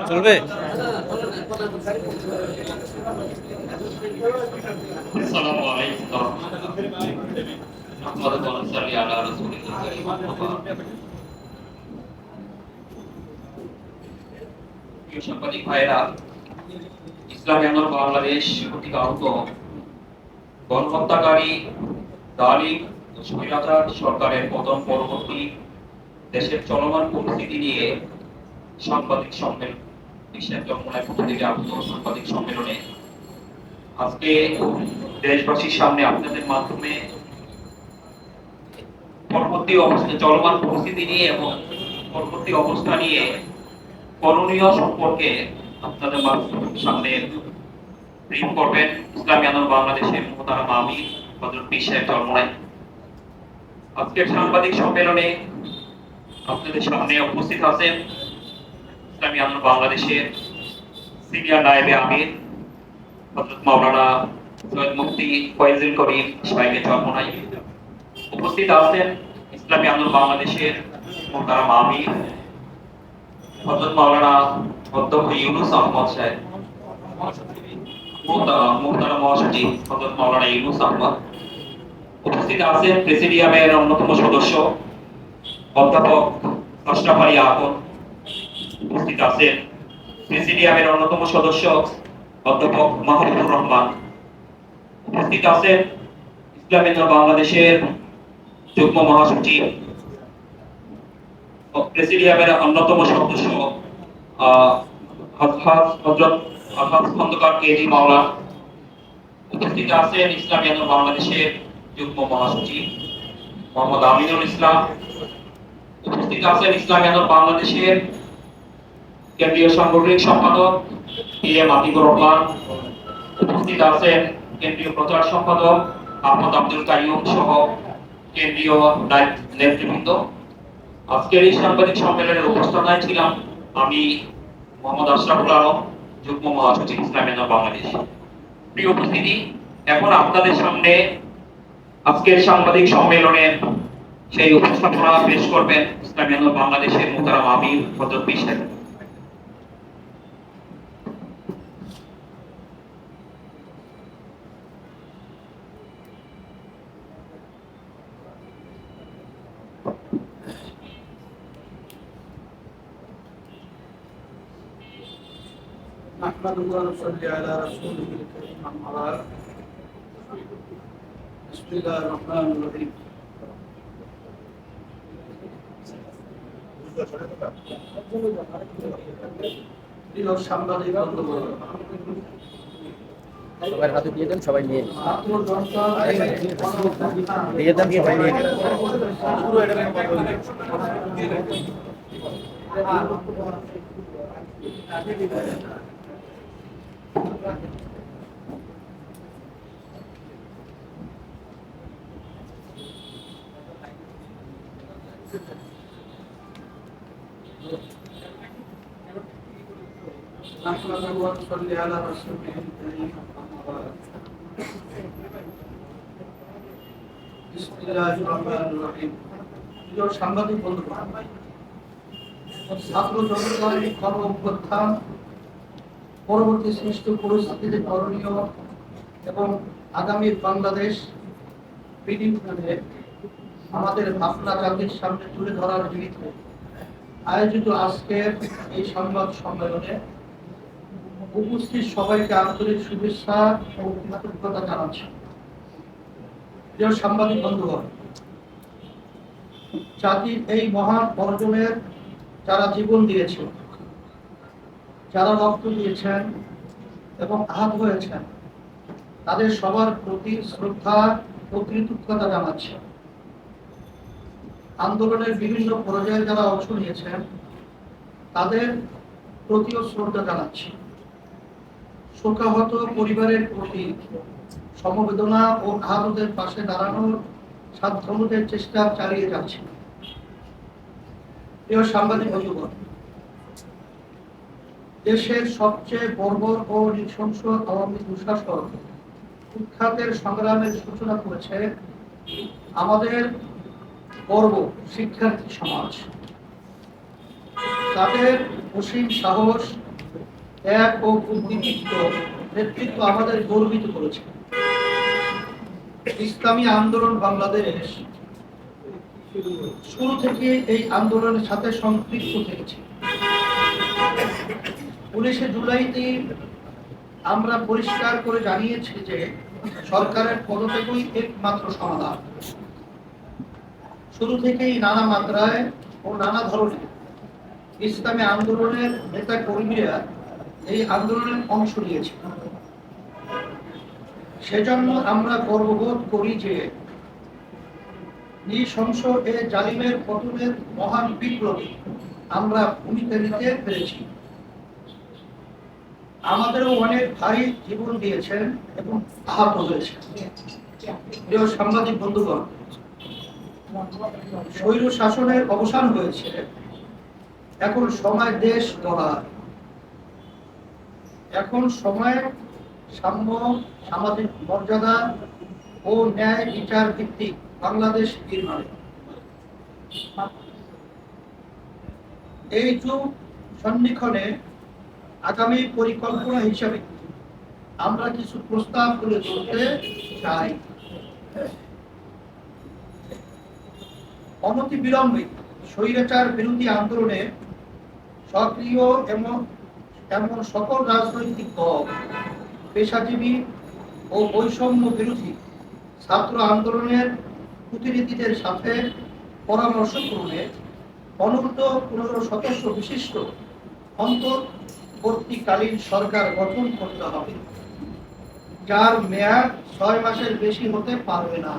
চলবে। আসসালামু আলাইকুম ওয়া রাহমাতুল্লাহি আলা রাসূলিল্লাহ কারীম। প্রিয় সাংবাদিক ভাইরা, ইসলামী আন্দোলন বাংলাদেশ কর্তৃক আহত গণহত্যাকারী জালিম ও স্বৈরাচার সরকারের পতন পরবর্তী দেশের চলমান পরিস্থিতি নিয়ে সাংবাদিক সম্মেলন, বিশ্বের চরমনায় পক্ষ থেকে আহত সাংবাদিক সম্মেলনে আজকে দেশবাসীর সামনে আপনাদের মাধ্যমে পরবর্তী অবস্থা, চলমান পরিস্থিতি নিয়ে এবং পরবর্তী অবস্থা নিয়ে করণীয় সম্পর্কে আপনাদের সামনে ব্রিফ করবেন ইসলামী আন্দোলন বাংলাদেশের মোহতারাম আমির হযরত পীর সাহেব চরমনাই। আজকের সাংবাদিক সম্মেলনে আপনাদের সামনে উপস্থিত আছেন ইসলামী আন্দোলন বাংলাদেশের সিনিয়র নায়েবে আমির হযরত মাওলানা সৈয়দ মুফতি ফয়জুল করিম সাহেব চরমনাই। উপস্থিত আছেন ইসলামী আন্দোলন বাংলাদেশের মোহতারাম আমির হযরত মাওলানা অধ্যক্ষ ইউনুস আহমদ সাহেব, মোহতারাম মহাসচিব হযরত মাওলানা ইউনুস আহমদ। উপস্থিত আছেন প্রেসিডিয়ামের অন্যতম সদস্য অধ্যাপক আশরাফ আলী আকন। উপস্থিত আছেন প্রেসিডিয়ামের অন্যতম সদস্য অধ্যাপক মাহবুবুর রহমান। উপস্থিত আছেন ইসলামী আন্দোলন বাংলাদেশের যুগ্ম মহাসচিব প্রেসিডিয়ামের অন্যতম সদস্য হযরত আলহাজ খন্দকার কেজি মাওলা। উপস্থিত আছেন ইসলামী আন্দোলন বাংলাদেশের যুগ্ম মহাসচিব মোহাম্মদ আমিনুল ইসলাম। উপস্থিত আছেন ইসলামী আন্দোলন বাংলাদেশের কেন্দ্রীয় সাংগঠনিক সম্পাদক এম আতিকুর রহমান। উপস্থিত আছেন কেন্দ্রীয় প্রচার সম্পাদক আহমদ আব্দুল কাইয়ুম সহ কেন্দ্রীয় নেতৃবৃন্দ। আজকের এই সাংবাদিক সম্মেলনের উপস্থাপনায় ছিলাম আমি মোহাম্মদ আশরাফুল আলম, যুগ্ম মহাসচিব ইসলামী আন্দোলন বাংলাদেশ। প্রিয় উপস্থিতি, এখন আপনাদের সামনে আজকের সাংবাদিক সম্মেলনের সেই উপস্থাপনা পেশ করবেন ইসলামী আন্দোলন বাংলাদেশের মোহতারাম আমির হযরত পীর সাহেব। نحمده ونصلي على رسوله الكريم أما بعد بسم الله الرحمن الرحيم প্রিয় সাংবাদিক বন্ধুগণ, সবার হাতে দিয়ে দেন, সবাই নিয়ে নিন। ছাত্র জনতা দিয়ে দেন, সবাই নিয়ে নিন। نحمده ونصلي على رسوله الكريم أما بعد بسم الله الرحمن الرحيم প্রিয় সাংবাদিক বন্ধুগণ, ছাত্র জনতার গণ অভ্যুত্থান পরবর্তী সৃষ্ট পরিস্থিতিতে করণীয় এবং আগামী বাংলাদেশ বিনির্মাণে আমাদের ভাবনা জাতির সামনে তুলে ধরার নিমিত্তে আয়োজিত আজকের এই সংবাদ সম্মেলনে উপস্থিত সবাইকে আন্তরিক শুভেচ্ছা ও কৃতজ্ঞতা জানাচ্ছি। প্রিয় সাংবাদিক বন্ধুগণ, জাতির এই মহান অর্জনের যারা জীবন দিয়েছেন, যারা রক্ত দিয়েছেন এবং আহত হয়েছেন, তাদের সবার প্রতি শ্রদ্ধা ও কৃতজ্ঞতা জানাচ্ছি। আন্দোলনের বিভিন্ন পর্যায়ে যারা অংশ নিয়েছেন, তাদের প্রতিও শ্রদ্ধা জানাচ্ছি। শোকাহত পরিবারের প্রতি সমবেদনা ও আহতদের পাশে দাঁড়ানোর সাধ্যমতো চেষ্টা চালিয়ে যাচ্ছে। প্রিয় সাংবাদিক বন্ধুগণ, দেশের সবচেয়ে বর্বর ও নৃশংস আওয়ামী দুঃশাসন উৎখাতের সংগ্রামের সূচনা করেছে আমাদের গর্ব শিক্ষার্থী সমাজ। তাদের অসীম সাহস, ত্যাগ ও বুদ্ধিদীপ্ত নেতৃত্ব আমাদের গর্বিত করেছে। ইসলামী আন্দোলন বাংলাদেশ শুরু থেকে এই আন্দোলনের সাথে সম্পৃক্ত থেকেছে। 19 জুলাইতে আমরা পরিষ্কার করে জানিয়েছি যে সরকারের পদত্যাগই একমাত্র সমাধান। শুরু থেকেই নানা মাত্রায় ও নানা ধরনের ইসলামী আন্দোলনের নেতা কর্মীরা এই আন্দোলনের অংশ নিয়েছে। সেজন্য আমরা গর্ববোধ করি যে নৃশংস এ জালিমের পতনের মহান বিপ্লবী আমরা ভূমিকা নিতে পেরেছি। আমাদেরও অনেক ভাই জীবন দিয়েছেন এবং আহত হয়েছেন। প্রিয় সাংবাদিক বন্ধুগণ, স্বৈর শাসনের অবসান হয়েছে, এখন সময় দেশ গড়ার। এখন সময় সাম্য, সামাজিক মর্যাদা ও ন্যায় বিচার ভিত্তিক বাংলাদেশ নির্মাণে। এই যুগ সন্নিক্ষণে আগামী পরিকল্পনা হিসাবে আমরা কিছু প্রস্তাব তুলে ধরতে চাই। অনতি বিলম্বে স্বৈরাচার বিরোধী আন্দোলনে সক্রিয় এমন সকল রাজনৈতিক দল, পেশাজীবী ও বৈষম্য বিরোধী ছাত্র আন্দোলনের প্রতিনিধিদের সাথে পরামর্শ ক্রমে অনূর্ধ্ব 15 সদস্য বিশিষ্ট অন্তর্বর্তীকালীন সরকার গঠন করতে হবে, যার মেয়াদ 6 মাসের বেশি হতে পারবে না।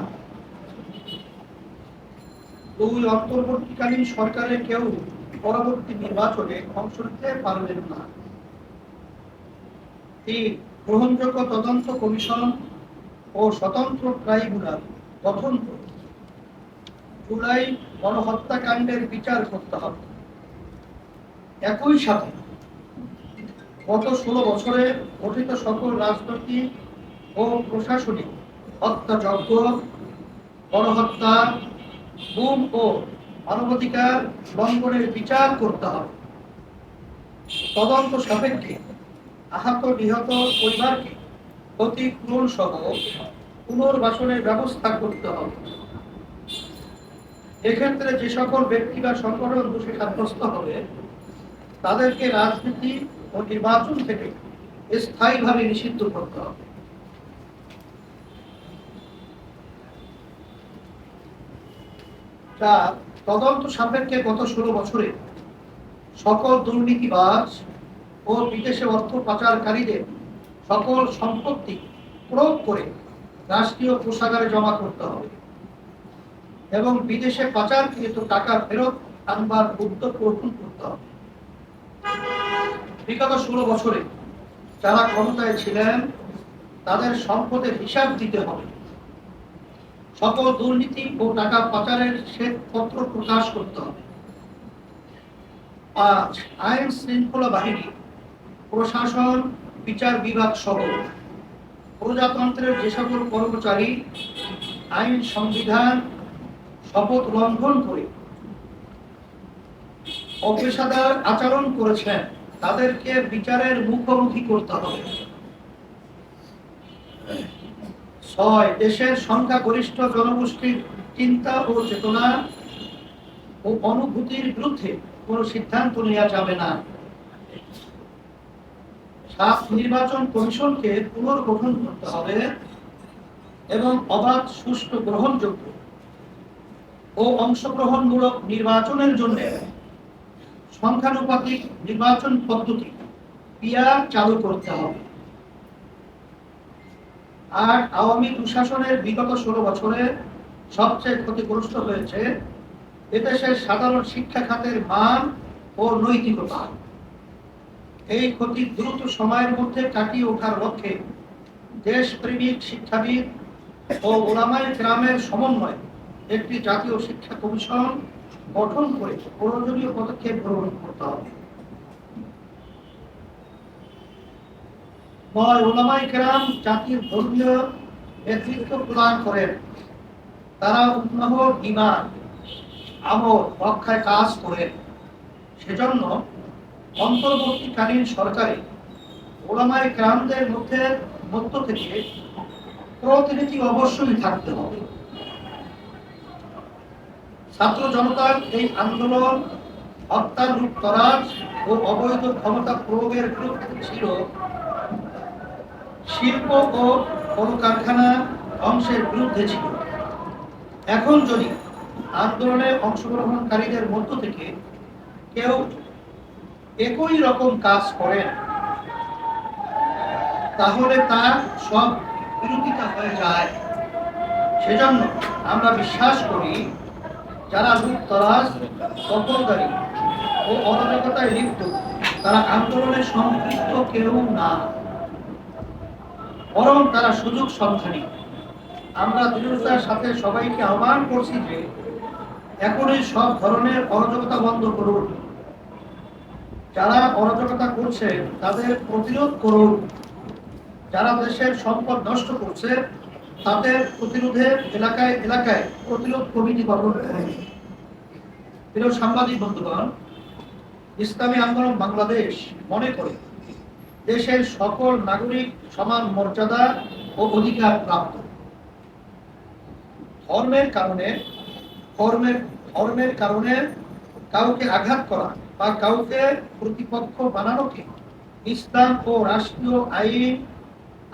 2 অন্তর্বর্তীকালীন সরকারের কেউ পরবর্তী নির্বাচনে অংশ নিতে পারবেন না। 3 গ্রহণযোগ্য তদন্ত কমিশন ও স্বতন্ত্র ট্রাইব্যুনাল গঠন করে জুলাই গণহত্যাকাণ্ডের বিচার করতে হবে। একই সাথে গত 16 বছরে গঠিত সকল রাজনৈতিক ও প্রশাসনিক হত্যাযজ্ঞ, গণহত্যা, গুম ও মানবাধিকার লঙ্ঘনের বিচার করতে হবে। তদন্ত সাপেক্ষে আহত নিহত পরিবারকে ক্ষতিপূরণ সহ পুনর্বাসনের ব্যবস্থা করতে হবে। এক্ষেত্রে যে সকল ব্যক্তি বা সংগঠন দোষী সাব্যস্ত হবে, তাদেরকে রাজনীতি ও নির্বাচন থেকে স্থায়ীভাবে নিষিদ্ধ করতে হবে। যা তদন্ত সাপেক্ষে গত 16 বছরে সকল দুর্নীতিবাজ ও বিদেশে অর্থ পাচারকারীদের সকল সম্পত্তি প্রয়োগ করে রাষ্ট্রীয় কোষাগারে জমা করতে হবে এবং বিদেশে পাচারকৃত টাকা ফেরত আনবার উদ্যোগ গ্রহণ করতে হবে। বিগত 16 বছরে যারা ক্ষমতায় ছিলেন তাদের সম্পদের হিসাব দিতে হবে। সকল দুর্নীতি ও টাকা পাচারের শ্বেতপত্র প্রকাশ করতে হবে। আজ আইন শৃঙ্খলা বাহিনী, প্রশাসন, বিচার বিভাগ সহ প্রজাতন্ত্রের যে সকল কর্মচারী আইন সংবিধান শপথ লঙ্ঘন করে অপেশাদার আচরণ করেছেন তাদেরকে বিচারের মুখোমুখি করতে হবে। 6 দেশের সংখ্যাগরিষ্ঠ জনগোষ্ঠীর চিন্তা ও চেতনা ও অনুভূতির বিরুদ্ধে কোনো সিদ্ধান্ত নেওয়া যাবে না। 7 নির্বাচন কমিশনকে পুনর্গঠন করতে হবে এবং অবাধ, সুষ্ঠু, গ্রহণযোগ্য ও অংশগ্রহণমূলক নির্বাচনের জন্য সংখ্যানুপাতিক নির্বাচন পদ্ধতি পিআর চালু করতে হবে। আর আওয়ামী দুঃশাসনের বিগত 16 বছরে সবচেয়ে ক্ষতিগ্রস্ত হয়েছে এদেশের সাধারণ শিক্ষা খাতের মান ও নৈতিকতা। এই ক্ষতি দ্রুত সময়ের মধ্যে কাটিয়ে ওঠার লক্ষ্যে দেশপ্রেমিক শিক্ষাবিদ ও ওলামায়ে কেরামের সমন্বয়ে একটি জাতীয় শিক্ষা কমিশন গঠন করে প্রয়োজনীয় পদক্ষেপ গ্রহণ করতে হবে। ওলামায়ে কেরাম জাতির ধর্মীয় নেতৃত্ব প্রদান করেন। তারা উন্নহ ঈমান, আমল রক্ষায় কাজ করেন। সেজন্য অন্তর্বর্তীকালীন সরকারে ওলামায়ে কেরামদের মধ্য থেকে প্রতিনিধি অবশ্যই থাকতে হবে। ছাত্র জনতার এই আন্দোলন হত্যা, লুটতরাজ ও অবৈধ ক্ষমতা প্রয়োগের বিরুদ্ধে ছিল। শিল্প ও কলকারখানা ধ্বংসের বিরুদ্ধে ছিল। এখন যদি আন্দোলনে অংশগ্রহণকারীদের মধ্য থেকে কেউ একই রকম কাজ করেন তাহলে তার সব বিরোধিতা হয়ে যায়। সেজন্য আমরা বিশ্বাস করি যারা লুটতরাজ, দখলদারি ও অরাজকতায় লিপ্ত তারা আন্দোলনে সম্পৃক্ত কেউ না, বরং তারা সুযোগ সন্ধানী। আমরা দৃঢ়তার সাথে সবাইকে আহ্বান করছি যে এখনই সব ধরনের অরাজকতা বন্ধ করুন। যারা অরাজকতা করছে তাদের প্রতিরোধ করুন। যারা দেশের সম্পদ নষ্ট করছে তাদের প্রতিরোধে এলাকায় এলাকায় প্রতিরোধ কমিটি গঠন করুন। প্রিয় সাংবাদিক বন্ধুগণ, ইসলামী আন্দোলন বাংলাদেশ মনে করে দেশের সকল নাগরিক সমান মর্যাদা ও অধিকার প্রাপ্ত। ধর্মের কারণে কাউকে আঘাত করা বা কাউকে প্রতিপক্ষ বানানোকে ইসলাম ও রাষ্ট্রীয়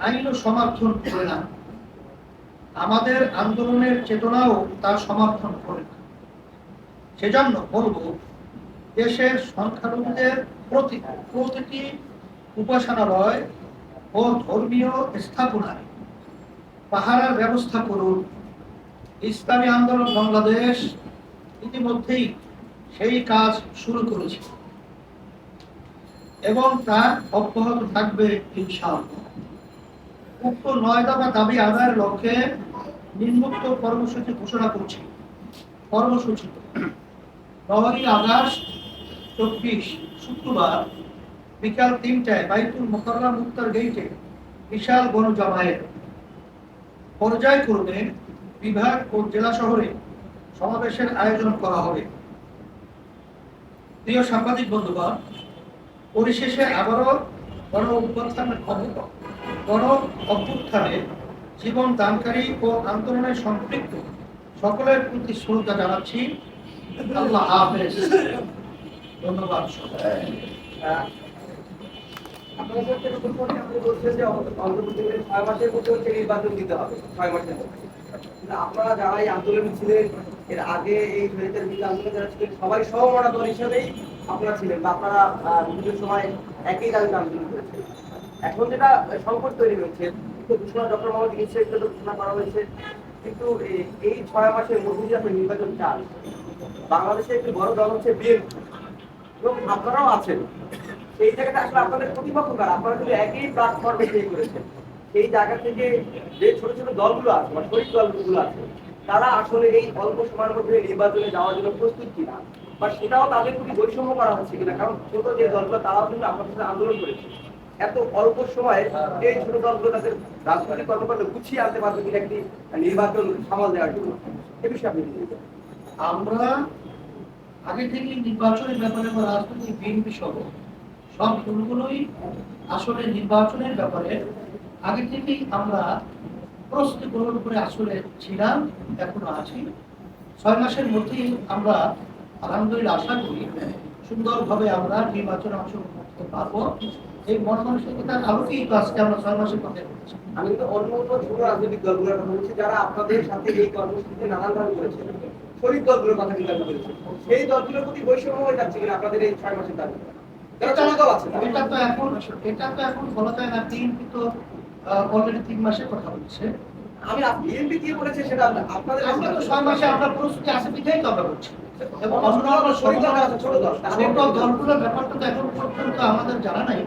আইনও সমর্থন করে না। আমাদের আন্দোলনের চেতনাও তা সমর্থন করে না। সেজন্য বলবো, দেশের সংখ্যালঘুদের প্রতিটি উপাসনালয় ও ধর্মীয় স্থাপনায় পাহারার ব্যবস্থা করুন। ইসলামী আন্দোলন বাংলাদেশ ইতিমধ্যেই সেই কাজ শুরু করেছে এবং তা অব্যাহত থাকবে ইনশাআল্লাহ। উক্ত 9 দফা দাবি আদায়ের লক্ষ্যে নিম্নোক্ত কর্মসূচি ঘোষণা করছি। কর্মসূচি: 9ই আগস্ট 24 শুক্রবার বিকাল 3টায় বাইতুল মোকাররম উত্তর গেইটে বিশাল গণজমায়েত। পর্যায়ক্রমে বিভাগ ও জেলা শহরে সমাবেশের আয়োজন করা হবে। প্রিয় সাংবাদিক বন্ধুগণ, পরিশেষে আবারও গণ অভ্যুত্থানে জীবন দানকারী ও আন্দোলনে সম্পৃক্ত সকলের প্রতি শ্রদ্ধা জানাচ্ছি। আল্লাহ হাফেজ। ধন্যবাদ। আপনাদের কাছে একটা প্রশ্ন হচ্ছে, আপনি বলছেন যে অন্তর্বর্তীকালীন 6 মাসের মধ্যে হচ্ছে নির্বাচন দিতে হবে, 6 মাসের মধ্যে। কিন্তু আপনারা যারা এই আন্দোলনে ছিলেন, এর আগে এই স্বৈরাচার বিরুদ্ধে আন্দোলনে যারা ছিলেন, সবাই সমমনা দল হিসেবেই আপনারা ছিলেন, বা আপনারা বিভিন্ন সময় একই দাবিতে আন্দোলন করেছেন। এখন যেটা সংকট তৈরি হয়েছে, তো ঘোষণা ডক্টর মোহাম্মদ ইউনূসের একটা ঘোষণা করা হয়েছে, কিন্তু এই 6 মাসের মধ্যে যদি আপনি নির্বাচন চান, বাংলাদেশে একটি বড় দল হচ্ছে বিএনপি, এবং আপনারাও আছেন। সেই জায়গাটা আসলে আপনাদের প্রতিপক্ষ কারা? আপনারা যদি একই প্ল্যাটফর্মে তৈরি করেছেন, সেই জায়গা থেকে যে ছোট ছোট দলগুলো আছে বা শরিক দলগুলো আছে, তারা আসলে এই অল্প সময়ের মধ্যে নির্বাচনে যাওয়ার জন্য প্রস্তুত কিনা, বা সেটাও তাদের প্রতি বৈষম্য করা হচ্ছে কিনা? কারণ ছোট যে দলগুলো তারাও কিন্তু আপনাদের সাথে আন্দোলন করেছে। এত অল্প সময়ে এই ছোট দলগুলো তাদের রাজনৈতিক কর্মকাণ্ড গুছিয়ে আনতে পারবে কিনা একটি নির্বাচন সামাল দেওয়ার জন্য, এ বিষয়ে আপনি কি বলবেন? আমরা আগে থেকে নির্বাচনের ব্যাপারে বা রাজনৈতিক বিএনপি সহ সব দলগুলোই আসলে নির্বাচনের ব্যাপারে আগে থেকেই আমরা প্রস্তুতি গ্রহণ করে আসলে ছিলাম, এখনো আছি। 6 মাসের মধ্যেই আমরা আলহামদুলিল্লাহ আশা করি সুন্দরভাবে আমরা নির্বাচনে অংশগ্রহণ করতে পারবো। এই মন মানসিকতার আলোকেই তো আজকে আমরা 6 মাসের কথা বলছি। আমি কিন্তু অন্য অন্য ছোট রাজনৈতিক দলগুলোর কথা বলছি, যারা আপনাদের সাথে এই কর্মসূচিতে নানানভাবে করেছে, শরিক দলগুলোর কথা কিন্তু আমি বলেছি। সেই দলগুলোর প্রতি বৈষম্য হয়ে যাচ্ছে কিনা আপনাদের এই 6 মাসের দাবি? যারা ছোট দল আছে, এটা তো এখন বলা যায় না। বিএনপি তো অলরেডি 3 মাসের কথা বলছে। আমি বিএনপি কি বলেছে সেটা আপনাদের আমরা তো 6 মাসে আমরা প্রস্তুতি আছে বিধায় তো আমরা করছি। এবং শরিক দল আছে, ছোট দল, ছোট দলগুলোর ব্যাপারটা তো এখন পর্যন্ত আমাদের জানা নাই।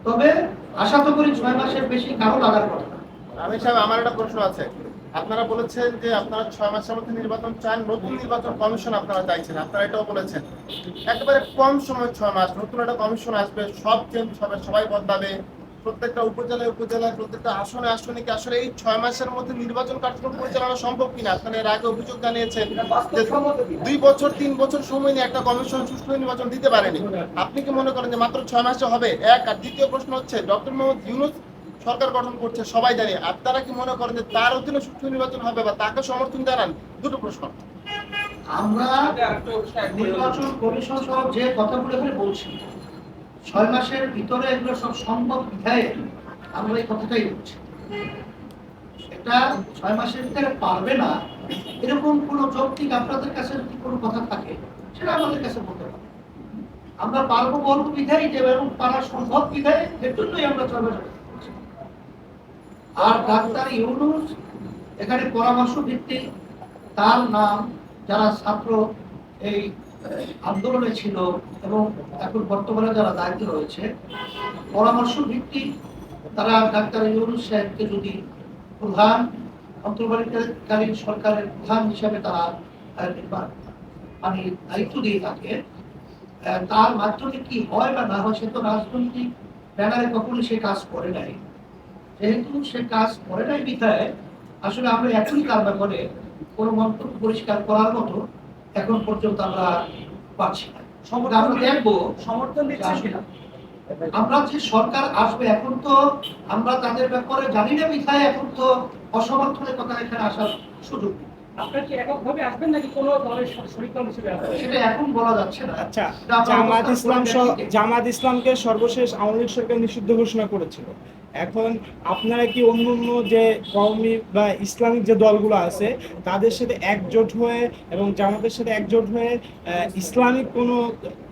তবে আশা তো করি 6 মাসের বেশি কারো লাগার কথা না। আমির সাহেব, আমার একটা প্রশ্ন আছে। আপনারা বলেছেন যে আপনারা 6 মাসের মধ্যে নির্বাচন চান, নতুন নির্বাচন কমিশন আপনারা চাইছেন, আপনারা এটাও বলেছেন। একেবারে কম সময় 6 মাস, নতুন একটা কমিশন আসবে, সব চেঞ্জ হবে, সবাই বদলাবে, প্রত্যেকটা উপজেলায় উপজেলায় প্রত্যেকটা আসনে আসনে কি আসলে এই 6 মাসের মধ্যে নির্বাচন কার্যক্রম পরিচালনা সম্ভব কিনা? আপনারা এর আগে অভিযোগ জানিয়েছেন যে 2 বছর 3 বছর সময় নিয়ে একটা কমিশন সুষ্ঠু নির্বাচন দিতে পারেনি। আপনি কি মনে করেন যে মাত্র 6 মাসে হবে? এক। আর দ্বিতীয় প্রশ্ন হচ্ছে, ডক্টর মোহাম্মদ ইউনূস সরকার গঠন করছে, সবাই জানে, আপনারা কি মনে করেন যে তার অধীনে সুষ্ঠু নির্বাচন হবে বা তাকে সমর্থন জানান? দুটো প্রশ্ন। আমরা নির্বাচন কমিশন সহ যে কথাগুলো এখানে বলছি, 6 মাসের ভিতরে এগুলো সব সম্ভব বিধায় আমরা এই কথাটাই বলছি। এটা 6 মাসের ভিতরে পারবে না এরকম কোনো যৌক্তিক আপনাদের কাছে যদি কোনো কথা থাকে সেটা আমাদের কাছে বলতে পারে। আমরা পারবো বলবো বিধায় দেব, এবং পারা সম্ভব বিধায়, এর জন্যই আমরা 6 মাস করছি। আর ডাক্তার ইউনূস এখানে পরামর্শ ভিত্তিক, তার নাম যারা ছাত্র এই আন্দোলনে ছিল এবং এখন বর্তমানে যারা দায়িত্বে রয়েছে, পরামর্শ ভিত্তিক তারা ডাক্তার ইউনূস সাহেবকে যদি প্রধান, অন্তর্বর্তীকালীন সরকারের প্রধান হিসাবে তারা মানে দায়িত্ব দিয়ে থাকে, তার মাধ্যমে কি হয় বা না হয় সে তো রাজনৈতিক ব্যানারে কখনো সে কাজ করে নাই। যেহেতু সে কাজ করে নাই বিধায় আসলে আমরা এখনই তার ব্যাপারে কোনো মন্তব্য পরিষ্কার করার মতো এখন পর্যন্ত আমরা পাচ্ছি না। আমরা দেখবো সমর্থন দিচ্ছেন কিনা। আমরা যে সরকার আসবে, এখন তো আমরা তাদের ব্যাপারে জানি না বিধায় এখন তো অসমর্থনের কথা এখানে আসার সুযোগ নেই। আপনারা কি এককভাবে আসবেন নাকি কোনো দলের শরিক দল হিসেবে আসবেন? সেটা এখন বলা যাচ্ছে না। আচ্ছা, এটা আমরা জামাত ইসলামকে সর্বশেষ আওয়ামী লীগ সরকার নিষিদ্ধ ঘোষণা করেছিল। এখন আপনারা কি অন্য অন্য যে কওমি বা ইসলামিক যে দলগুলো আছে তাদের সাথে একজোট হয়ে এবং জামাতের সাথে একজোট হয়ে ইসলামিক কোনো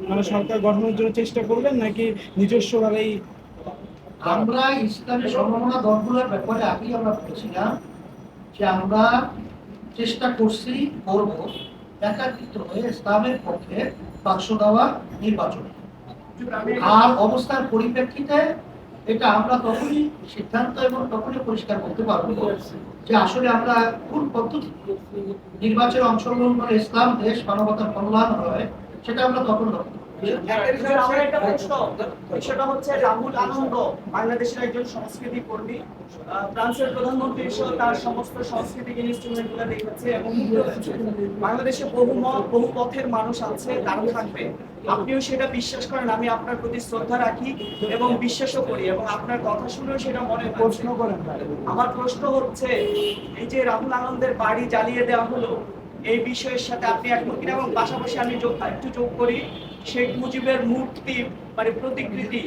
মানে সরকার গঠনের জন্য চেষ্টা করবেন, নাকি নিজস্বভাবেই? আমরা ইসলামী সম্ভাবনা দলগুলোর ব্যাপারে আগেই আমরা বলেছিলাম যে আমরা চেষ্টা করছি, করব একাত্রিত হয়ে ইসলামের পক্ষে বাক্স দেওয়া নির্বাচনে। আর অবস্থার পরিপ্রেক্ষিতে এটা আমরা তখনই সিদ্ধান্ত এবং তখনই পরিষ্কার করতে পারবো যে আসলে আমরা কোন পদ্ধতি নির্বাচনে অংশগ্রহণ করে ইসলাম দেশ মানবতার কল্যাণ হয়, সেটা আমরা তখন বিষয়টা হচ্ছে রাহুল আনন্দ বাংলাদেশের একজন সংস্কৃতি কর্মী, ফ্রান্সের প্রধানমন্ত্রী সহ তার সমস্ত সাংস্কৃতিক ইনস্ট্রুমেন্ট গুলো দেখেছে এবং বাংলাদেশে বহু মত বহু পথের মানুষ আছে, তারা থাকবে। আপনিও সেটা বিশ্বাস করেন, আমি আপনার প্রতি শ্রদ্ধা রাখি এবং বিশ্বাসও করি, এবং আপনার কথা শুনেও সেটা মনে প্রশ্ন করেন। আমার প্রশ্ন হচ্ছে, এই যে রাহুল আনন্দের বাড়ি জ্বালিয়ে দেওয়া হলো, এই বিষয়ের সাথে আপনি একমত কিনা? এবং পাশাপাশি আমি একটু যোগ করি, শেখ মুজিবের মূর্তি মানে প্রতিকৃতি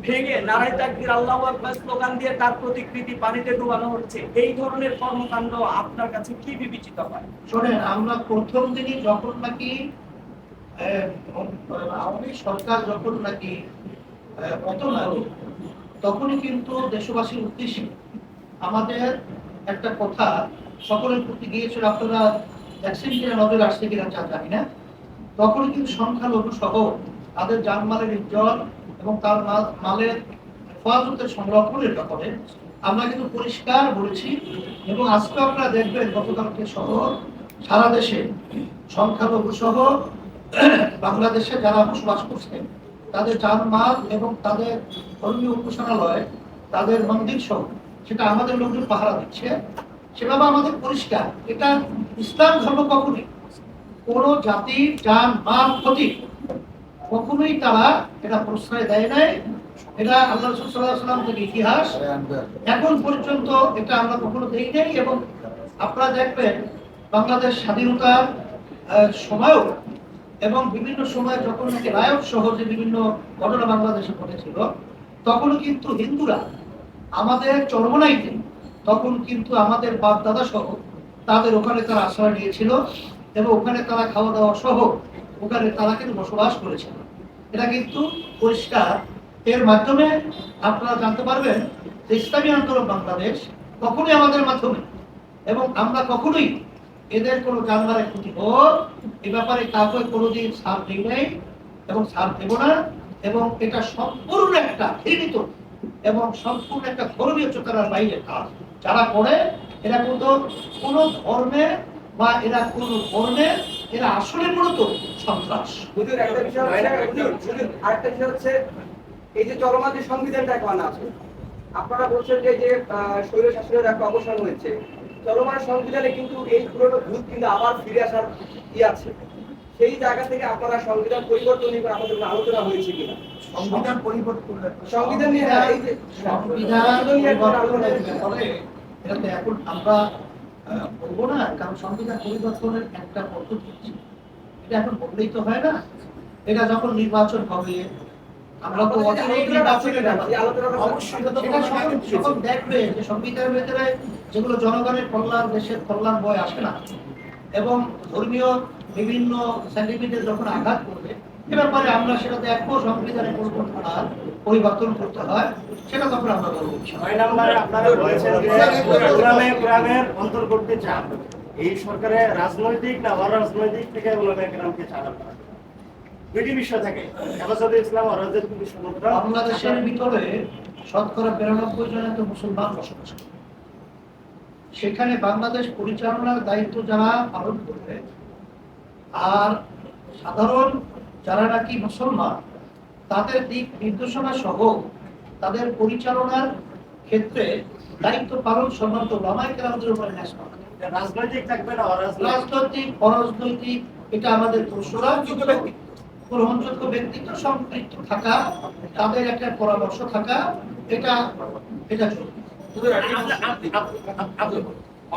ভেঙে নারায়ে তাকবীর আল্লাহু আকবার স্লোগান দিয়ে তার প্রতিকৃতি পানিতে ডুবানো হচ্ছে, এই ধরনের কর্মকাণ্ড আপনার কাছে কি বিবেচিত হয়? শোনেন, আমরা প্রথম দিনই যখন নাকি আওয়ামী সরকার যখন নাকি পতন হলো, তখনই কিন্তু দেশবাসীর উদ্দেশ্যে আমাদের একটা কথা সকলের প্রতি গিয়েছিল। আপনারা ভ্যাকসিন কিনা নজরে আসছে কিনা জানি না, তখন কিন্তু সংখ্যালঘু সহ তাদের জানমালের ইজ্জত এবং তার মালের হেফাজতের সংরক্ষণের ব্যাপারে আমরা কিন্তু পরিষ্কার বলেছি। এবং আজকে আপনারা দেখবেন গতকালকে সহ সারা দেশে সংখ্যালঘু সহ বাংলাদেশে যারা বসবাস করছেন তাদের জানমাল এবং তাদের ধর্মীয় উপাসনালয়, তাদের মন্দির সহ সেটা আমাদের লোকজন পাহারা দিচ্ছে। সেভাবে আমাদের পরিষ্কার, এটা ইসলাম ধর্ম কখনই কোন জাতির জান মাল ক্ষতি কখনোই তারা এটা প্রশ্রয় দেয় নাই। এটা আল্লাহ রাসূল সাল্লাল্লাহু আলাইহি ওয়াসাল্লাম থেকে ইতিহাস, এখন পর্যন্ত এটা আমরা কখনো দেই নাই। এবং আপনারা দেখবেন বাংলাদেশ স্বাধীনতার সময়ও এবং বিভিন্ন সময় যখন নাকি রায়ত সহ যে বিভিন্ন ঘটনা বাংলাদেশে ঘটেছিল, তখনও কিন্তু হিন্দুরা আমাদের চরমনাইতে তখন কিন্তু আমাদের বাপ দাদা সহ তাদের ওখানে তারা আশ্রয় নিয়েছিল এবং ওখানে তারা খাওয়া দাওয়া সহ ওখানে তারা কিন্তু বসবাস করেছিল। এটা কিন্তু পরিষ্কার। এর মাধ্যমে আপনারা জানতে পারবেন যে ইসলামী আন্দোলন বাংলাদেশ কখনোই আমাদের মাধ্যমে এবং আমরা কখনোই এদের কোনো জানমালের ক্ষতি হোক এ ব্যাপারে কাউকে কোনোদিন ছাড় দিই নাই এবং ছাড় দেব না। এবং এটা সম্পূর্ণ একটা ঘৃণিত এবং সম্পূর্ণ একটা ধর্মীয় চেতনার বাইরে কাজ যারা করে। এরা কিন্তু কোনো ধর্মে বা এরা কোনো বর্ণের, এরা আসলে মূলত সন্ত্রাস। হুজুর, একটা বিষয় হচ্ছে, আরেকটা বিষয় হচ্ছে এই যে চলমান যে সংবিধানটা এখন আছে, আপনারা বলছেন যে স্বৈর শাসনের একটা অবসান হয়েছে, চলমান সংবিধানে কিন্তু এই পুরোনো ভূত কিন্তু আবার ফিরে আসার আছে। সেই জায়গা থেকে আপনারা সংবিধান পরিবর্তন নিয়ে আমাদের কোনো আলোচনা হয়েছে কিনা? সংবিধান পরিবর্তন, সংবিধান নিয়ে এই যে সংবিধান পরিবর্তনের ব্যাপারে এটাতে এখন আমরা বলবো না, কারণ সংবিধান পরিবর্তনের একটা পদ্ধতি আছে, এটা এখন বললেই তো হয় না। এটা যখন নির্বাচন হবে আমরা তো সকল দেখবে যে সংবিধানের ভেতরে যেগুলো জনগণের কল্যাণ, দেশের কল্যাণ বয় আসে না এবং ধর্মীয় বিভিন্ন সেন্টিমেন্টে যখন আঘাত করবে এ ব্যাপারে আমরা সেটা দেখবো সংবিধানের পরিবর্তন করতে হয়, সেটা তখন আমরা বলবো। 6 নম্বরে আপনারা বলেছেন যে গ্রামের অন্তর করতে চান, এই সরকারের রাজনৈতিক না অরাজনৈতিক থেকে ওলামা কেরামকে ছাড়া আপনারা দুইটি বিষয় থাকে, হেফাজতে ইসলাম ও রাজনৈতিক বিষয়। বাংলাদেশের ভিতরে শতকরা 92 জন তো মুসলমান বসবাস করে। সেখানে বাংলাদেশ পরিচালনার দায়িত্ব যারা পালন করবে আর সাধারণ যারা নাকি মুসলমান তাদের দিক নির্দেশনা সহ তাদের পরিচালনার ক্ষেত্রে দায়িত্ব পালন সম্বন্ধ ওলামায়ে কেরামদের উপরে ন্যস্ত। রাজনৈতিক থাকবে না রাজনৈতিক অরাজনৈতিক এটা আমাদের গ্রহণযোগ্য ব্যক্তিত্ব সম্পৃক্ত থাকা, তাদের একটা পরামর্শ থাকা, এটা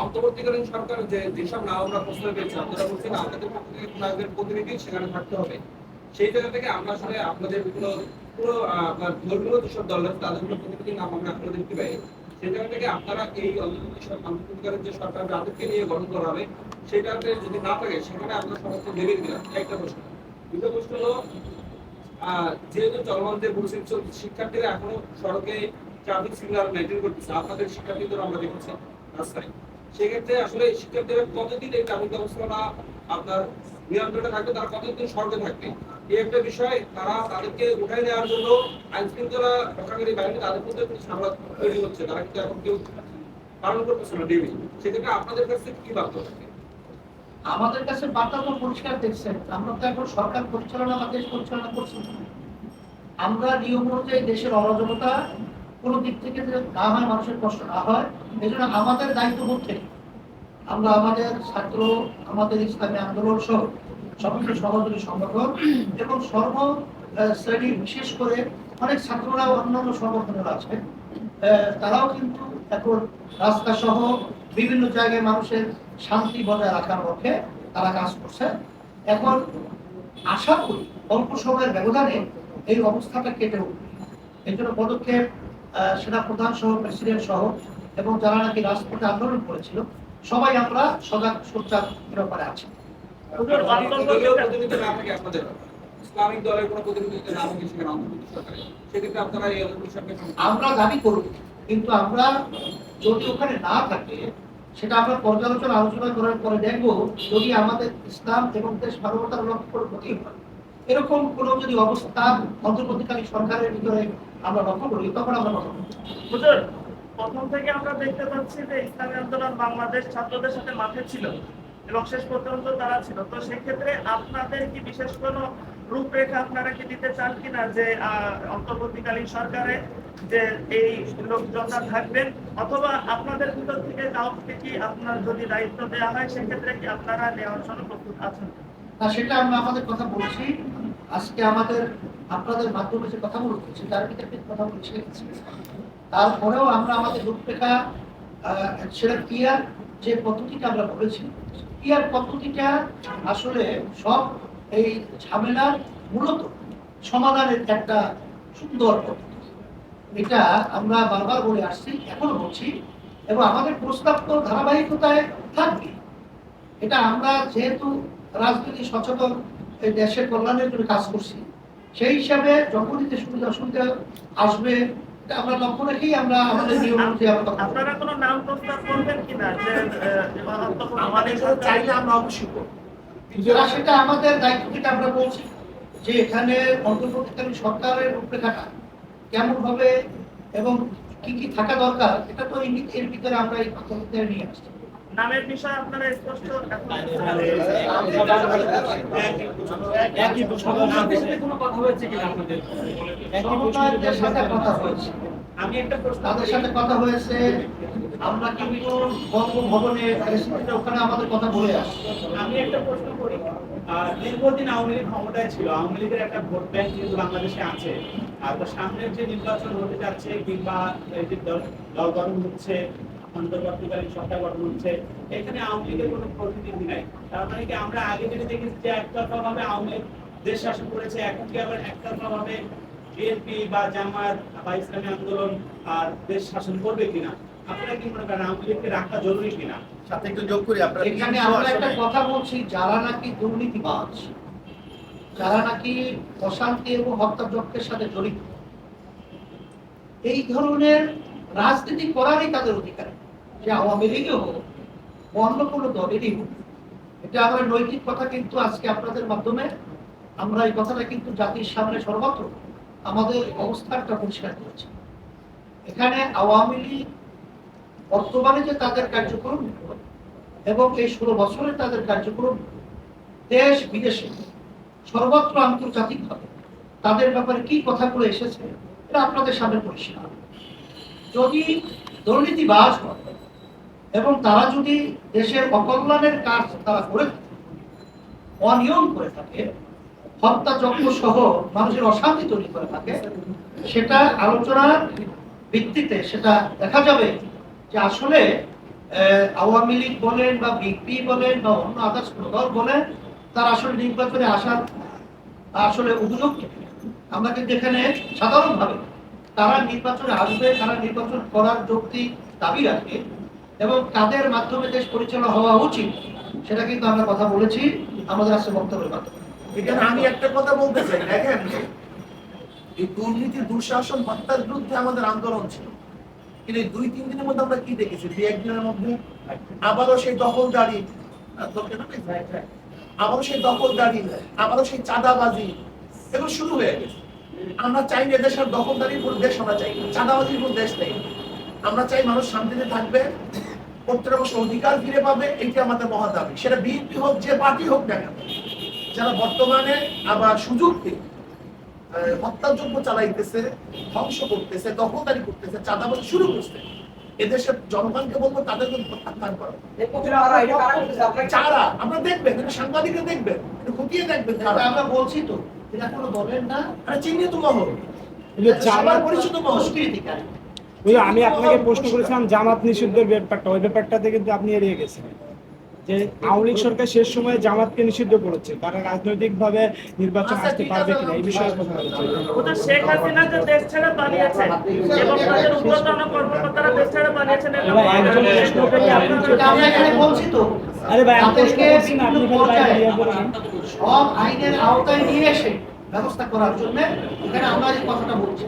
অন্তর্বর্তীকালীন সরকার যেসব নাম আমরা প্রশ্ন পেয়েছি, আপনারা বলছেন আপনাদের পক্ষ থেকে কোনো প্রতিনিধি সেখানে থাকতে হবে। সেই জায়গা থেকে আমরা আসলে আপনাদের পুরো আপনার ধর্মীয় যেসব দল আছে তাদের কোনো প্রতিনিধির নাম আমরা আপনাদের দেখতে পাই। সেই জায়গা থেকে আপনারা এই অন্তর্বর্তীকালীন যে সরকার যাদেরকে নিয়ে গঠন করা হবে সেটাতে যদি না থাকে সেখানে আমরা সমস্ত দেবে দিলাম। একটা প্রশ্ন। দ্বিতীয় প্রশ্ন হলো, যেহেতু চলমান যে বলছেন শিক্ষার্থীরা এখনো সড়কে ট্রাফিক সিগন্যাল মেনটেন করতেছে, আপনাদের শিক্ষার্থীদের আমরা দেখেছি রাস্তায়, সেক্ষেত্রে আসলে শিক্ষার্থীরা কতদিন এই ট্রাফিক ব্যবস্থাটা আপনার নিয়ন্ত্রণে থাকবে, তারা কতদিন সড়কে থাকবে, এই একটা বিষয়। তাদেরকে উঠাই নেওয়ার জন্য আইন শৃঙ্খলা রক্ষাকারী বাহিনী তাদের মধ্যে ঝামেলা তৈরি হচ্ছে, তারা কিন্তু এখন কেউ পালন করতেছে না ডেলি। সেক্ষেত্রে আপনাদের কাছে কি বার্তা থাকে? আমাদের কাছে বার্তা তো পরিষ্কার দেখছেন, আমরা তো এখন সরকার পরিচালনা বা দেশ পরিচালনা করছি। আমরা নিয়ম অনুযায়ী দেশের অরাজকতা কোনো দিক থেকে যে না হয়, মানুষের কষ্ট না হয়, এই জন্য আমাদের দায়িত্ববোধ থেকে আমরা আমাদের ছাত্র, আমাদের ইসলামী আন্দোলন সহ সমস্ত সহযোগী সংগঠন এবং সর্ব শ্রেণী, বিশেষ করে অনেক ছাত্ররা অন্যান্য সংগঠনের আছে, তারাও কিন্তু এখন রাস্তা সহ বিভিন্ন জায়গায় মানুষের শান্তি বজায় রাখার লক্ষ্যে তারা কাজ করছে। এখন আশা করি অল্প সময়ের ব্যবধানে এই অবস্থাটা কেটে উঠবে এই জন্য পদক্ষেপ সেনা প্রধান সহ প্রেসিডেন্ট সহ এবং যারা নাকি রাজপথে আন্দোলন করেছিল সবাই আমরা সজাগ সোচ্চার ব্যাপারে আছি। দলীয় প্রতিনিধি না থাকে আপনাদের ইসলামিক দলের কোনো প্রতিনিধিত্ব না থাকে সেখানে অন্তর্বর্তী সরকারে, সেক্ষেত্রে আপনারা এই অন্তর্বর্তী সরকার আমরা দাবি করব, কিন্তু আমরা যদি ওখানে না থাকে সেটা আমরা পর্যালোচনা আলোচনা করার পরে দেখব যদি আমাদের ইসলাম এবং দেশ মানবতার লক্ষ্য করে ক্ষতি হয়, এরকম কোনো যদি অবস্থা অন্তর্বর্তীকালীন সরকারের ভিতরে আমরা লক্ষ্য করি তখন আমরা কথা বলব। হুজুর, প্রথম থেকে আমরা দেখতে পাচ্ছি যে ইসলামী আন্দোলন বাংলাদেশ ছাত্রদের সাথে মাঠে ছিল এবং শেষ পর্যন্ত তারা ছিল। তো সেক্ষেত্রে আপনাদের কি বিশেষ কোনো রূপরেখা আপনারা কি দিতে চান কিনা যে অন্তর্বর্তীকালীন সরকারে যে এই লোকজনরা থাকবেন, অথবা আপনাদের ভিতর থেকে কাউকে কি আপনার যদি দায়িত্ব দেওয়া হয় সেক্ষেত্রে কি আপনারা নেওয়ার জন্য প্রস্তুত আছেন? না, সেটা আমরা আমাদের কথা বলছি। আজকে আমাদের আপনাদের মাধ্যমে যে কথাগুলো বলছি তার ভিতরে কথা বলছি, তারপরেও আমরা আমাদের রূপরেখা সেটা ক্লিয়ার যে পদ্ধতিটা আমরা বলেছি, ক্লিয়ার পদ্ধতিটা আসলে সব এই ঝামেলার মূলত সমাধানের একটা সুন্দর পদ্ধতি। এটা আমরা বারবার বলে আসছি, এখনো বলছি, এবং আমাদের প্রস্তাব তো ধারাবাহিকতায় থাকবে। এটা আমরা যেহেতু রাজনীতি সচেতন এই দেশের কল্যাণের জন্য কাজ করছি, সেই হিসাবে যখনই যে সুবিধা অসুবিধা আসবে এটা আমরা লক্ষ্য রেখেই আমরা আমাদের নিয়ম অনুযায়ী আমরা কথা বলবো। আপনারা কোনো নাম প্রস্তাব করবেন কিনা যে আমাদের চাইলে আমরা অবশ্যই করব। সেটা আমাদের দায়িত্ব থেকে আমরা বলছি যে এখানে অন্তর্বর্তীকালীন সরকারের রূপরেখাটা কেমন হবে এবং কি কি থাকা দরকার, এটা তো এর ভিতরে আমরা এই কথাটা নিয়ে আসছি। নামের বিষয়ে আপনারা স্পষ্ট কোনো কথা হয়েছে কিনা আপনাদের? সমন্বয়কদের সাথে কথা হয়েছে, আমি একটা প্রশ্ন তাদের সাথে কথা হয়েছে। আমরা কিন্তু বঙ্গভবনে ওখানে আমাদের কথা বলে আসছি। আমি একটা প্রশ্ন করি, দীর্ঘদিন আওয়ামী লীগ ক্ষমতায় ছিল, আওয়ামী লীগের একটা ভোট ব্যাংক কিন্তু বাংলাদেশে আছে। আর তো সামনের যে নির্বাচন হতে যাচ্ছে কিংবা এই যে দল গঠন হচ্ছে, অন্তর্বর্তীকালীন সরকার গঠন হচ্ছে, এখানে আওয়ামী লীগের কোনো প্রতিনিধি নাই। তার মানে কি আমরা আগে যেটা দেখেছি যে একতরফা ভাবে আওয়ামী লীগ দেশ শাসন করেছে, এখন কি আবার একতরফা ভাবে বিএনপি বা জামায়াত বা ইসলামী আন্দোলন আর দেশ শাসন করবে কিনা? আপনারা কি মনে করেন আওয়ামী লীগকে রাখা জরুরি কিনা? সাথে একটু যোগ করি, আপনারা এখানে আমরা একটা কথা বলছি, যারা নাকি দুর্নীতিবাজ, যারা নাকি অশান্তি এবং হত্যাযজ্ঞের সাথে জড়িত, এই ধরনের রাজনীতি করারই তাদের অধিকার, যে আওয়ামী লীগই হোক অন্য কোনো দলেরই হোক। এটা আমরা নৈতিক কথা কিন্তু আজকে আপনাদের মাধ্যমে আমরা এই কথাটা কিন্তু জাতির সামনে সর্বত্র আমাদের অবস্থানটা পরিষ্কার করেছি। এখানে আওয়ামী লীগ বর্তমানে যে তাদের কার্যক্রম এবং এই 16 বছরে তাদের কার্যক্রম দেশ বিদেশে সর্বত্র আন্তর্জাতিকভাবে তাদের ব্যাপারে কি কথাগুলো এসেছে এটা আপনাদের সামনে পরিষ্কার। যদি দুর্নীতিবাজ হয় এবং তারা যদি দেশের অকল্যাণের কাজ তারা করে থাকে, অনিয়ম করে থাকে, হত্যাযজ্ঞ সহ মানুষের অশান্তি তৈরি করে থাকে, সেটা আলোচনার ভিত্তিতে সেটা দেখা যাবে যে আসলে আওয়ামী লীগ বলেন বা বিএনপি বলেন বা অন্য আদার্স কোনো দল বলেন, তার আসলে নির্বাচনে আসার আসলে উপযুক্ত। আমরা কিন্তু এখানে সাধারণভাবে তারা নির্বাচনে আসবে, তারা নির্বাচন করার যৌক্তিক দাবি রাখে এবং তাদের মাধ্যমে দেশ পরিচালনা হওয়া উচিত, সেটা কিন্তু আমরা কথা বলেছি আমাদের আজকে বক্তব্যের মাধ্যমে। এখানে আমি একটা কথা বলতে চাই, দেখেন এই দুর্নীতি, দুঃশাসন, হত্যার বিরুদ্ধে আমাদের আন্দোলন ছিল, কিন্তু এই 2-3 দিনের মধ্যে আমরা কি দেখেছি? 2-1 দিনের মধ্যে আবারও সেই দখলদারি, আবারও সেই দখলদারি, আবারও সেই চাঁদাবাজি, এগুলো শুরু হয়ে গেছে। আমরা চাই না দেশের দখলদারির কোনো দেশ, আমরা চাই না চাঁদাবাজির কোনো দেশ নেই। আমরা চাই মানুষ শান্তিতে থাকবে, প্রত্যেক অধিকার ফিরে পাবে, এইটা আমাদের মহা দাবি। সেটা বিএনপি হোক, যে পার্টি হোক না কেন, যারা বর্তমানে আবার সুযোগ পেয়ে হত্যাযজ্ঞ চালাইতেছে, ধ্বংস করতেছে, দখলদারি করতেছে, চাঁদাবাজি শুরু করছে, এদেশের জনগণকে বলবো তাদেরকে প্রত্যাখ্যান করো। যারা আমরা দেখবেন, সাংবাদিকরা দেখবেন, খতিয়ে দেখবেন, আমরা বলছি তো এটা কোনো দলের না, চিহ্নিত মহল, জামাত পরিচিত মহল। আমি আপনাকে প্রশ্ন করেছিলাম জামাত নিষিদ্ধের ব্যাপারটা, ওই ব্যাপারটাতে কিন্তু আপনি এড়িয়ে গেছেন। যে আওয়ামী লীগ সরকার শেষ সময়ে জামাতকে নিষিদ্ধ করেছে, তারা রাজনৈতিকভাবে নির্বাচন আসতে পারবে কিনা এই বিষয়ে কথা বলেছে। ওটা শেখ হাসিনা যে দেশ ছেড়ে পালিয়েছে এবং তাদের ঊর্ধ্বতন কর্মকর্তারা দেশ ছেড়ে পালিয়েছেন, এবার একজন প্রশ্ন করলে আপনি এটা আমরা এখানে বলছি তো, আরে ভাই আমি প্রশ্ন তাদেরকে করছি না, আপনি বিভিন্ন খালি বাইরে পর্যায়ে দিয়ে বলেন। সব আইনের আওতায় নিয়ে এসে ব্যবস্থা করার জন্য এখানে আমরা এই কথাটা বলছি।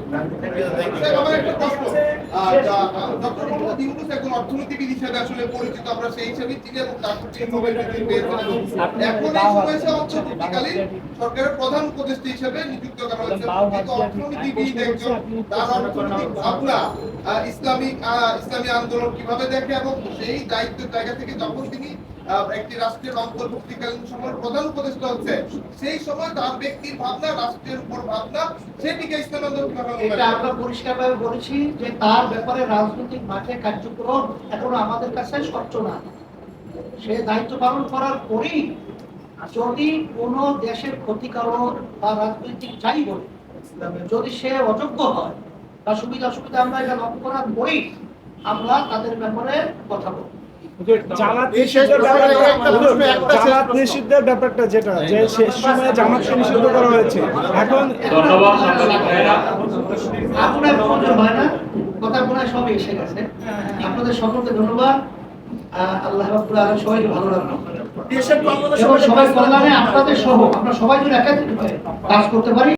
আমার একটা প্রশ্ন, ডক্টর মোহাম্মদ ইউনূস একজন অর্থনীতিবিদ হিসেবে আসলে পরিচিত, আমরা সেই হিসেবে চিনি এবং তার প্রতি নোবেল প্রাইজ পেয়েছেন। এখন এই সমস্যা অন্তর্বর্তীকালীন সরকারের প্রধান উপদেষ্টা হিসেবে নিযুক্ত করা হয়েছে। কিন্তু অর্থনীতিবিদ একজন, তার অর্থনৈতিক ভাবনা ইসলামী আন্দোলন কিভাবে দেখে এবং সেই দায়িত্বের জায়গা থেকে যখন তিনি একটি রাষ্ট্রের অন্তর্বর্তীকালীন সময়ের প্রধান উপদেষ্টা হচ্ছে, সেই সময় তার ব্যক্তির ভাবনা, রাষ্ট্রের উপর ভাবনা, সেটিকে ইসলামী আন্দোলন কিভাবে এটা আমরা পরিষ্কারভাবে বলেছি যে তার ব্যাপারে রাজনৈতিক মাঠে কার্যক্রম এখনো আমাদের কাছে স্বচ্ছ না। সে দায়িত্ব পালন করার পরেই যদি কোনো দেশের ক্ষতিকারক বা রাজনৈতিক যাই বলে যদি সে অযোগ্য হয় বা সুবিধা অসুবিধা আমরা এটা লক্ষ্য করার পরেই আমরা তাদের ব্যাপারে কথা বলব। জামাত এই শেষ নিষিদ্ধের প্রশ্ন, ব্যাপারটা, একটা প্রশ্ন, একটা শেষ জামাত প্রশ্ন। নিষিদ্ধের ব্যাপারটা যেটা যে শেষ সময়ে জামাতকে নিষিদ্ধ করা হয়েছে, এখন ধন্যবাদ সাংবাদিক ভাইরা। আপনার প্রয়োজন হয় না, কথা মনে হয় সবই এসে গেছে। আপনাদের সকলকে ধন্যবাদ। আল্লাহ রাব্বুল আলামিন সবাইকে ভালো রাখুন দেশের এবং সবাই কল্যাণে আপনাদের সহ আমরা সবাই যদি একাত্রিত হয়ে কাজ করতে পারি